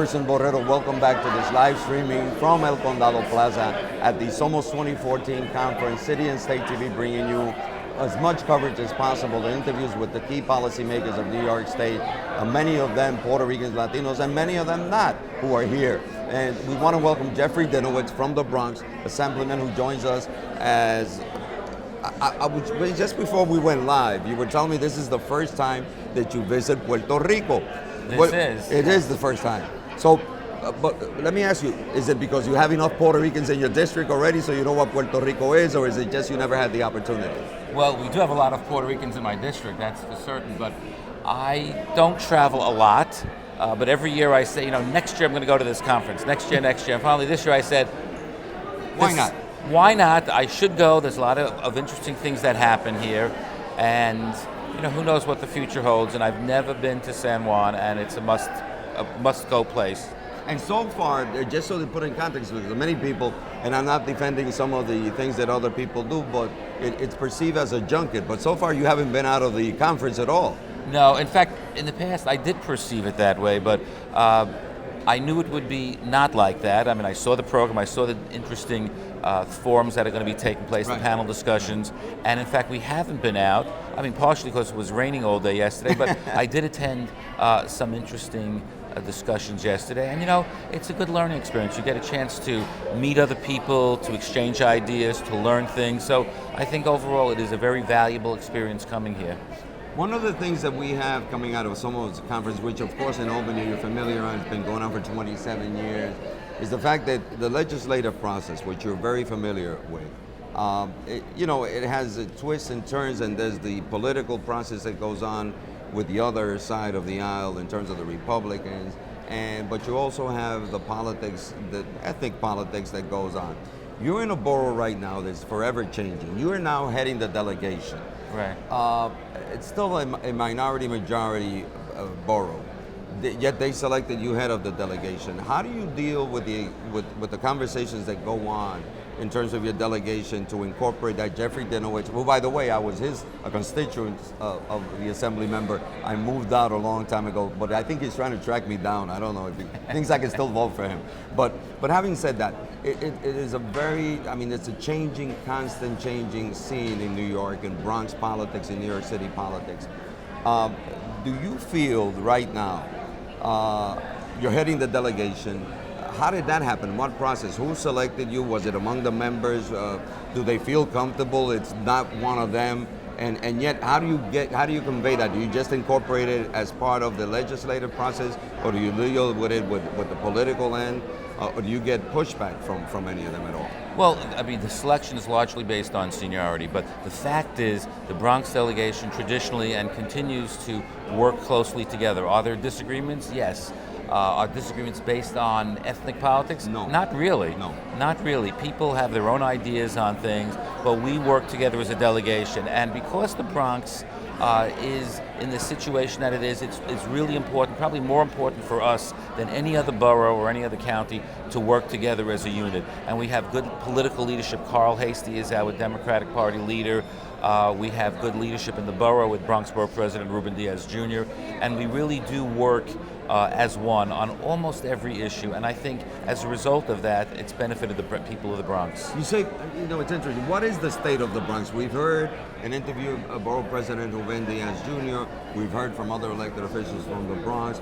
Gerson Borrero. Welcome back to this live streaming from El Condado Plaza at the SOMOS 2014 conference. City and State TV bringing you as much coverage as possible, the interviews with the key policymakers of New York State, many of them Puerto Ricans, Latinos, and many of them not, who are here. And we want to welcome Jeffrey Dinowitz from the Bronx, Assemblyman, who joins us as, just before we went live, you were telling me this is the first time that you visit Puerto Rico. It is the first time. So, but let me ask you, is it because you have enough Puerto Ricans in your district already so you know what Puerto Rico is, or is it just you never had the opportunity? Well, we do have a lot of Puerto Ricans in my district, that's for certain, but I don't travel a lot. But every year I say, next year I'm going to go to this conference, next year. And finally this year I said, why not? Why not? I should go. There's a lot of interesting things that happen here. And, who knows what the future holds. And I've never been to San Juan, and it's a must-go place. And so far, just so to put in context, because many people, and I'm not defending some of the things that other people do, but it's perceived as a junket. But so far, you haven't been out of the conference at all. No, in fact, in the past, I did perceive it that way, but I knew it would be not like that. I mean, I saw the program, I saw the interesting forums that are going to be taking place, right. The panel discussions, and in fact, we haven't been out. I mean, partially because it was raining all day yesterday, but I did attend some interesting discussions yesterday, and it's a good learning experience. You get a chance to meet other people, to exchange ideas, to learn things. So I think overall it is a very valuable experience coming here. One of the things that we have coming out of SOMOS conference, which of course in Albany you're familiar with, it's been going on for 27 years, is the fact that the legislative process, which you're very familiar with, it has twists and turns, and there's the political process that goes on with the other side of the aisle in terms of the Republicans, but you also have the politics, the ethnic politics that goes on. You're in a borough right now that's forever changing. You are now heading the delegation. Right. It's still a minority-majority borough, yet they selected you head of the delegation. How do you deal with the conversations that go on in terms of your delegation to incorporate that Jeffrey Dinowitz, who, by the way, I was a constituent of the assembly member. I moved out a long time ago, but I think he's trying to track me down. I don't know if he thinks I can still vote for him. But having said that, it is it's a changing, constant changing scene in New York, in Bronx politics, in New York City politics. Do you feel right now, you're heading the delegation, how did that happen? What process? Who selected you? Was it among the members? Do they feel comfortable? It's not one of them. And yet, how do you convey that? Do you just incorporate it as part of the legislative process, or do you deal with it with the political end, or do you get pushback from any of them at all? Well, I mean, the selection is largely based on seniority, but the fact is the Bronx Delegation traditionally and continues to work closely together. Are there disagreements? Yes. Are disagreements based on ethnic politics? No. Not really. No. Not really. People have their own ideas on things, but we work together as a delegation. And because the Bronx is in the situation that it is, it's really important, probably more important for us than any other borough or any other county to work together as a unit. And we have good political leadership. Carl Hastie is our Democratic Party leader. We have good leadership in the borough with Bronx Borough President Ruben Diaz Jr. And we really do work as one on almost every issue, and I think as a result of that, it's benefited the people of the Bronx. You say, it's interesting. What is the state of the Bronx? We've heard an interview of Borough President Ruben Diaz Jr. We've heard from other elected officials from the Bronx.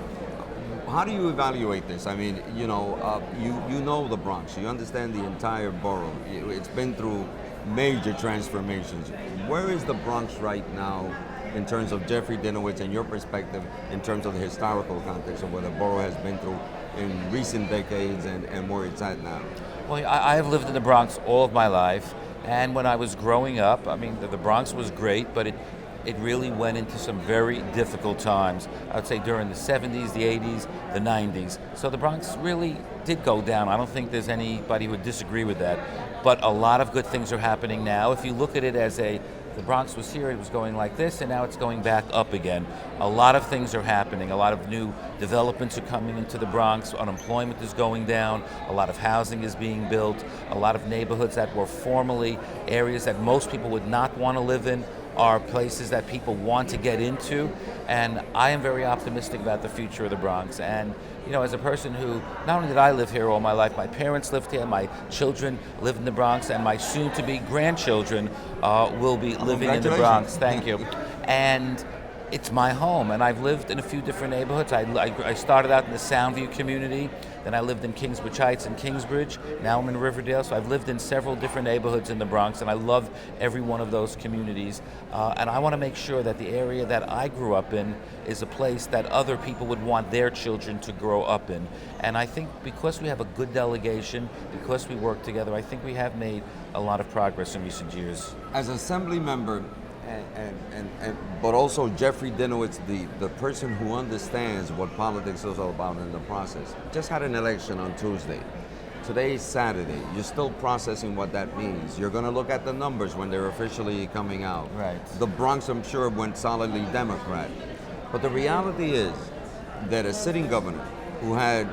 How do you evaluate this? I mean, you know the Bronx. You understand the entire borough. It's been through major transformations. Where is the Bronx right now in terms of Jeffrey Dinowitz and your perspective in terms of the historical context of what the borough has been through in recent decades and where it's at now? Well, I have lived in the Bronx all of my life, and when I was growing up, I mean, the Bronx was great, but it really went into some very difficult times. I would say during the 70s, the 80s, the 90s. So the Bronx really did go down. I don't think there's anybody who would disagree with that. But a lot of good things are happening now. If you look at it as the Bronx was here, it was going like this, and now it's going back up again. A lot of things are happening. A lot of new developments are coming into the Bronx. Unemployment is going down. A lot of housing is being built. A lot of neighborhoods that were formerly areas that most people would not want to live in are places that people want to get into, and I am very optimistic about the future of the Bronx. And as a person who, not only did I live here all my life, my parents lived here, my children lived in the Bronx, and my soon-to-be grandchildren will be living in the Bronx. Thank you. And it's my home, and I've lived in a few different neighborhoods. I started out in the Soundview community, then I lived in Kingsbridge Heights and Kingsbridge. Now I'm in Riverdale, so I've lived in several different neighborhoods in the Bronx, and I love every one of those communities. And I want to make sure that the area that I grew up in is a place that other people would want their children to grow up in. And I think because we have a good delegation, because we work together, I think we have made a lot of progress in recent years. As Assembly member, but also Jeffrey Dinowitz, the person who understands what politics is all about in the process, just had an election on Tuesday. Today is Saturday. You're still processing what that means. You're going to look at the numbers when they're officially coming out. Right. The Bronx, I'm sure, went solidly Democrat. But the reality is that a sitting governor who had,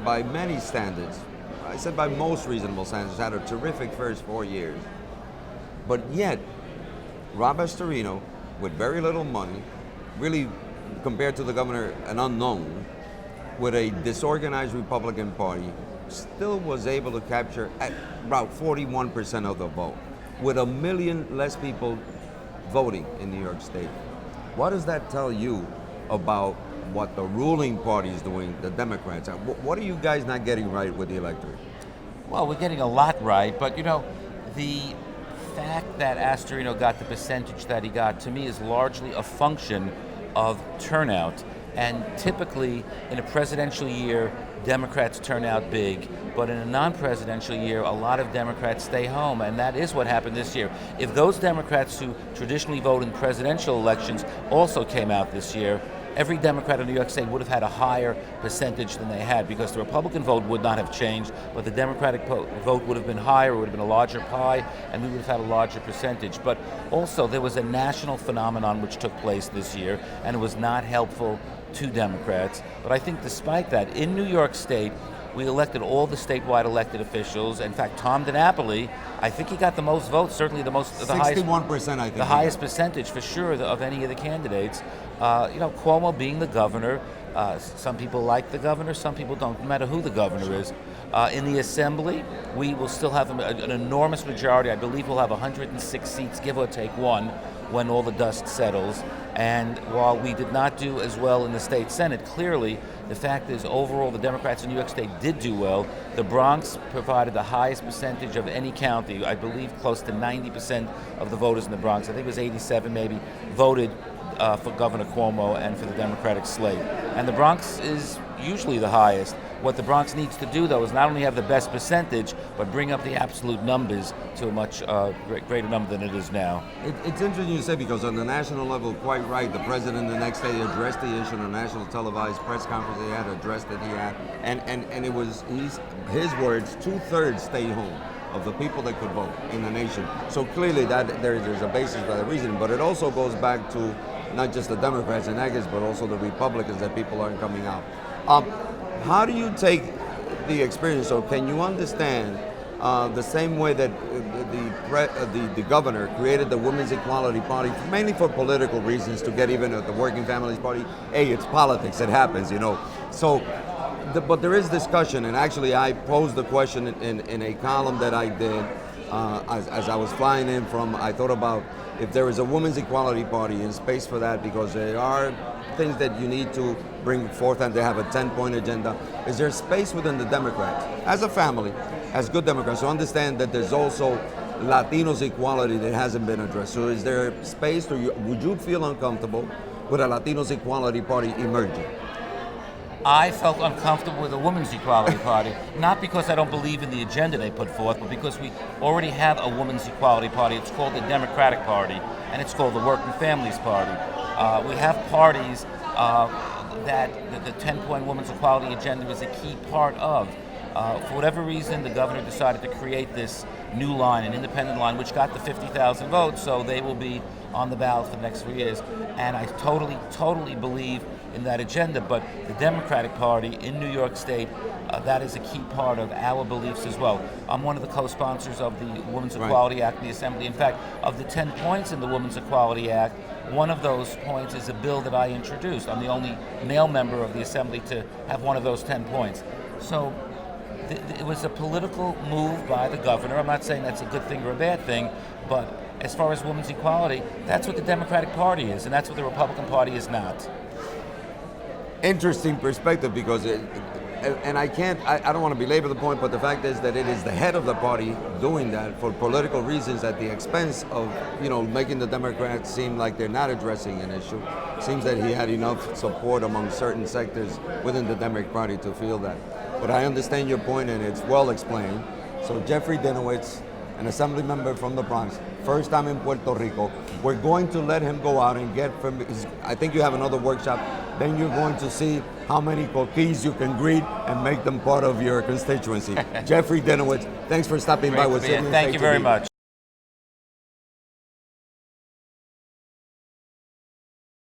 by many standards, I said by most reasonable standards, had a terrific first 4 years. But yet, Rob Astorino, with very little money, really, compared to the governor, an unknown, with a disorganized Republican Party, still was able to capture at about 41% of the vote, with 1 million less people voting in New York State. What does that tell you about what the ruling party is doing, the Democrats? What are you guys not getting right with the electorate? Well, we're getting a lot right, but the fact that Astorino got the percentage that he got, to me, is largely a function of turnout. And typically, in a presidential year, Democrats turn out big, but in a non-presidential year, a lot of Democrats stay home, and that is what happened this year. If those Democrats who traditionally vote in presidential elections also came out this year, every Democrat in New York State would have had a higher percentage than they had, because the Republican vote would not have changed, but the Democratic vote would have been higher, it would have been a larger pie, and we would have had a larger percentage. But also, there was a national phenomenon which took place this year, and it was not helpful to Democrats. But I think despite that, in New York State, we elected all the statewide elected officials. In fact, Tom DiNapoli, I think he got the most votes, certainly the highest. 61%, I think. The highest percentage, for sure, of any of the candidates. Cuomo being the governor, some people like the governor, some people don't, no matter who the governor is. In the Assembly, we will still have an enormous majority. I believe we'll have 106 seats, give or take one, when all the dust settles. And while we did not do as well in the state Senate, clearly the fact is overall the Democrats in New York State did do well. The Bronx provided the highest percentage of any county. I believe close to 90% of the voters in the Bronx, I think it was 87 maybe, voted for Governor Cuomo and for the Democratic slate. And the Bronx is usually the highest. What the Bronx needs to do, though, is not only have the best percentage, but bring up the absolute numbers to a much greater number than it is now. It's interesting you say, because on the national level, quite right, the president the next day addressed the issue in a national televised press conference. He had addressed it, and it was his words, 2/3 stay home of the people that could vote in the nation. So clearly that there's a basis for that reason, but it also goes back to not just the Democrats and Aggies, but also the Republicans, that people aren't coming out. How do you take the experience? So can you understand the same way that the governor created the Women's Equality Party, mainly for political reasons, to get even at the Working Families Party? Hey, it's politics, it happens, So, but there is discussion, and actually I posed the question in a column that I did as I was flying in from, I thought about if there is a Women's Equality Party in space for that, because there are things that you need to bring forth, and they have a 10-point agenda. Is there space within the Democrats, as a family, as good Democrats, to understand that there's also Latinos equality that hasn't been addressed? So is there space, would you feel uncomfortable with a Latinos Equality Party emerging? I felt uncomfortable with the Women's Equality Party, not because I don't believe in the agenda they put forth, but because we already have a Women's Equality Party. It's called the Democratic Party, and it's called the Working Families Party. We have parties that the 10-point Women's Equality agenda is a key part of. For whatever reason, the governor decided to create this new line, an independent line, which got the 50,000 votes, so they will be on the ballot for the next 3 years. And I totally believe in that agenda. But the Democratic Party in New York State, that is a key part of our beliefs as well. I'm one of the co-sponsors of the Women's Equality Act in the Assembly. In fact, of the 10 points in the Women's Equality Act, one of those points is a bill that I introduced. I'm the only male member of the Assembly to have one of those 10 points. So it was a political move by the governor. I'm not saying that's a good thing or a bad thing, but as far as women's equality, that's what the Democratic Party is, and that's what the Republican Party is not. Interesting perspective, because I don't want to belabor the point, but the fact is that it is the head of the party doing that for political reasons at the expense of, making the Democrats seem like they're not addressing an issue. Seems that he had enough support among certain sectors within the Democratic Party to feel that. But I understand your point, and it's well explained. So Jeffrey Dinowitz, an assembly member from the Bronx, first time in Puerto Rico. We're going to let him go out and get from, I think you have another workshop, then you're going to see how many coquis you can greet and make them part of your constituency. Jeffrey Dinowitz, thanks for stopping by with City. Thank you very much.